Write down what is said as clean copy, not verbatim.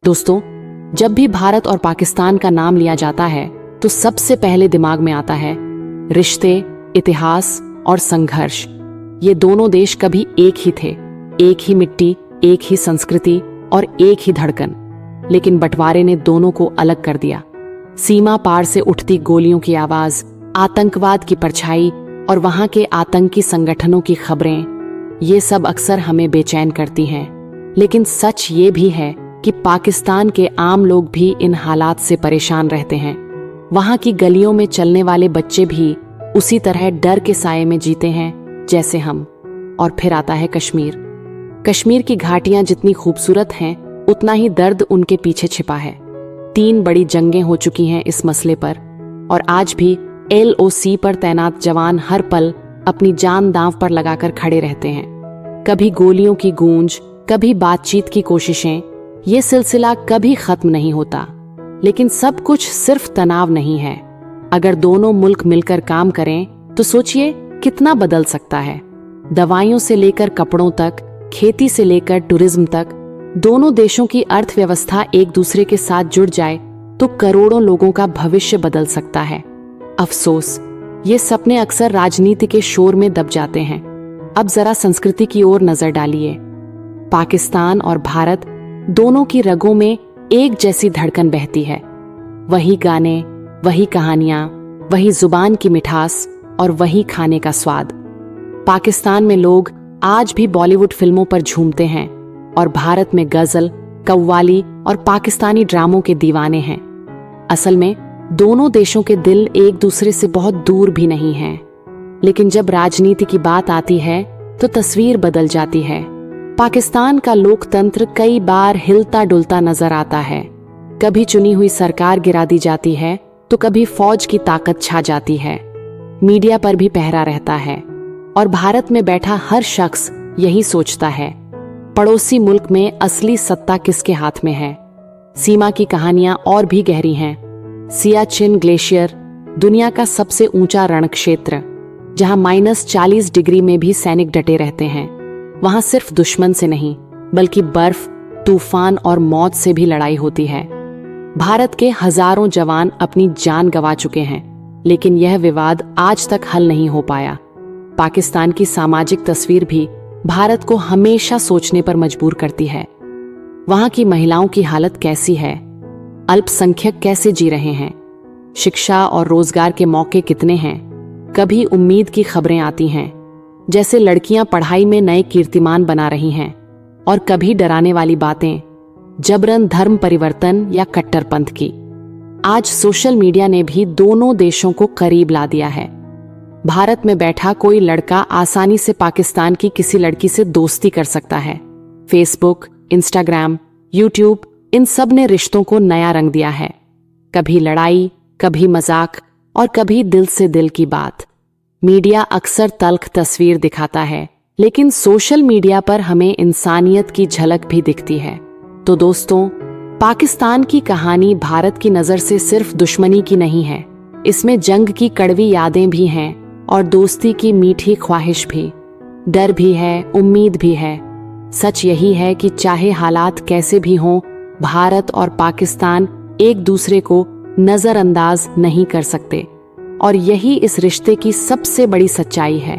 दोस्तों, जब भी भारत और पाकिस्तान का नाम लिया जाता है तो सबसे पहले दिमाग में आता है रिश्ते, इतिहास और संघर्ष। ये दोनों देश कभी एक ही थे, एक ही मिट्टी, एक ही संस्कृति और एक ही धड़कन। लेकिन बंटवारे ने दोनों को अलग कर दिया। सीमा पार से उठती गोलियों की आवाज, आतंकवाद की परछाई और वहां के आतंकी संगठनों की खबरें, ये सब अक्सर हमें बेचैन करती हैं। लेकिन सच ये भी है कि पाकिस्तान के आम लोग भी इन हालात से परेशान रहते हैं। वहां की गलियों में चलने वाले बच्चे भी उसी तरह डर के साए में जीते हैं जैसे हम। और फिर आता है कश्मीर। कश्मीर की घाटियां जितनी खूबसूरत हैं, उतना ही दर्द उनके पीछे छिपा है। 3 बड़ी जंगें हो चुकी हैं इस मसले पर, और आज भी LOC पर तैनात जवान हर पल अपनी जान दांव पर लगाकर खड़े रहते हैं। कभी गोलियों की गूंज, कभी बातचीत की कोशिशें, ये सिलसिला कभी खत्म नहीं होता। लेकिन सब कुछ सिर्फ तनाव नहीं है। अगर दोनों मुल्क मिलकर काम करें तो सोचिए कितना बदल सकता है। दवाइयों से लेकर कपड़ों तक, खेती से लेकर टूरिज्म तक, दोनों देशों की अर्थव्यवस्था एक दूसरे के साथ जुड़ जाए तो करोड़ों लोगों का भविष्य बदल सकता है। अफसोस, ये सपने अक्सर राजनीति के शोर में दब जाते हैं। अब जरा संस्कृति की ओर नजर डालिए। पाकिस्तान और भारत दोनों की रगों में एक जैसी धड़कन बहती है। वही गाने, वही कहानियां, वही जुबान की मिठास और वही खाने का स्वाद। पाकिस्तान में लोग आज भी बॉलीवुड फिल्मों पर झूमते हैं और भारत में गजल, कव्वाली और पाकिस्तानी ड्रामों के दीवाने हैं। असल में दोनों देशों के दिल एक दूसरे से बहुत दूर भी नहीं हैं। लेकिन जब राजनीति की बात आती है तो तस्वीर बदल जाती है। पाकिस्तान का लोकतंत्र कई बार हिलता डुलता नजर आता है। कभी चुनी हुई सरकार गिरा दी जाती है तो कभी फौज की ताकत छा जाती है। मीडिया पर भी पहरा रहता है और भारत में बैठा हर शख्स यही सोचता है, पड़ोसी मुल्क में असली सत्ता किसके हाथ में है। सीमा की कहानियां और भी गहरी हैं। सियाचिन ग्लेशियर, दुनिया का सबसे ऊंचा रणक्षेत्र, जहां -40 डिग्री में भी सैनिक डटे रहते हैं। वहां सिर्फ दुश्मन से नहीं, बल्कि बर्फ, तूफान और मौत से भी लड़ाई होती है। भारत के हजारों जवान अपनी जान गंवा चुके हैं, लेकिन यह विवाद आज तक हल नहीं हो पाया। पाकिस्तान की सामाजिक तस्वीर भी भारत को हमेशा सोचने पर मजबूर करती है। वहां की महिलाओं की हालत कैसी है? अल्पसंख्यक कैसे जी रहे हैं? शिक्षा और रोजगार के मौके कितने हैं? कभी उम्मीद की खबरें आती हैं, जैसे लड़कियां पढ़ाई में नए कीर्तिमान बना रही हैं, और कभी डराने वाली बातें, जबरन धर्म परिवर्तन या कट्टरपंथ की। आज सोशल मीडिया ने भी दोनों देशों को करीब ला दिया है। भारत में बैठा कोई लड़का आसानी से पाकिस्तान की किसी लड़की से दोस्ती कर सकता है। फेसबुक, इंस्टाग्राम, यूट्यूब, इन सब ने रिश्तों को नया रंग दिया है। कभी लड़ाई, कभी मजाक और कभी दिल से दिल की बात। मीडिया अक्सर तल्ख तस्वीर दिखाता है, लेकिन सोशल मीडिया पर हमें इंसानियत की झलक भी दिखती है। तो दोस्तों, पाकिस्तान की कहानी भारत की नजर से सिर्फ दुश्मनी की नहीं है। इसमें जंग की कड़वी यादें भी हैं और दोस्ती की मीठी ख्वाहिश भी। डर भी है, उम्मीद भी है। सच यही है कि चाहे हालात कैसे भी हों, भारत और पाकिस्तान एक दूसरे को नजरअंदाज नहीं कर सकते। और यही इस रिश्ते की सबसे बड़ी सच्चाई है।